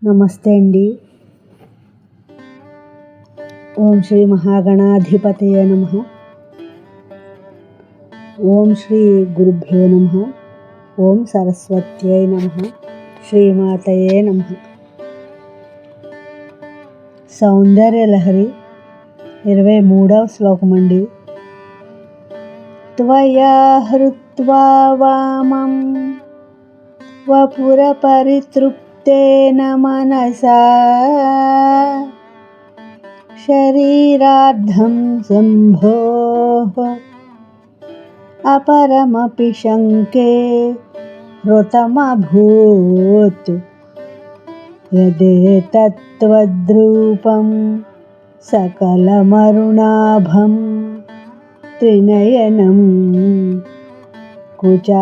నమస్తే అండి. ఓం శ్రీ మహాగణాధిపతయే నమః. ఓం శ్రీ గురుభ్యో నమః. ఓం సరస్వత్యై నమః. శ్రీమాతయే నమః. సౌందర్యలహరి 23వ శ్లోకమండి. త్వయా హృత్వా వామం వపుర పరితృప్తేన మనసా శరీరార్థం సంభోః అపరమపి శంకే హృతమభూత్ యదేతత్త్వద్రూపం సకలమరుణాభం త్రినయనం కుచాభ్యాం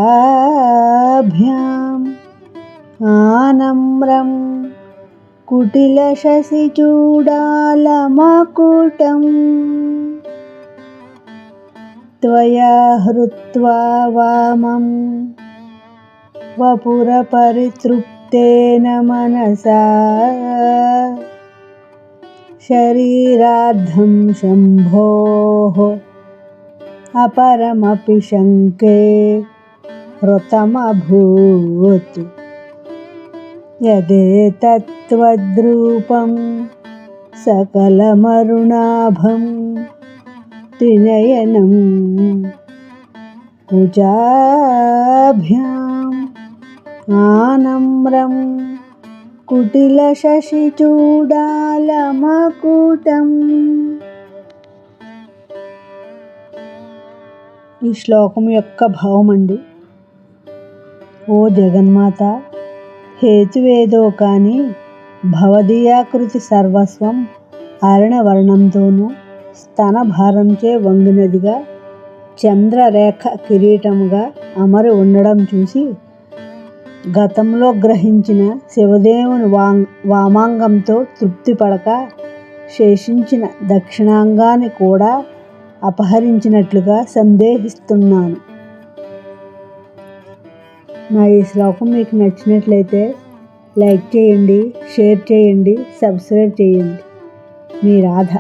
ఆనమ్రం కుటిలశశిచూడాలమకుటం త్వయా హృత్వా వామం వపుర పరితృప్తేన మనసా శరీరార్థం శంభోః అపరమపి శంకే హృతమభూత్ యదేతత్త్వద్రూపం సకలమరుణాభం త్రినయనం కుచాభ్యాం ఆనమ్రం కుటిలశశిచూడాలమకుటం. ఈ శ్లోకం యొక్క భావం అండి. ఓ జగన్మాత, హేతువేదో కాని భవదీయాకృతి సర్వస్వం అరుణవర్ణంతోనూ స్తనభారంచే వంగినదిగా చంద్రరేఖ కిరీటముగా అమరి ఉండడం చూసి గతంలో గ్రహించిన శివదేవుని వామాంగంతో తృప్తిపడక శేషించిన దక్షిణాంగాన్ని కూడా అపహరించినట్లుగా సందేహిస్తున్నాను. నా ఈ శ్లోకం మీకు నచ్చినట్లయితే లైక్ చేయండి, షేర్ చేయండి, సబ్స్క్రైబ్ చేయండి. మీ రాధ.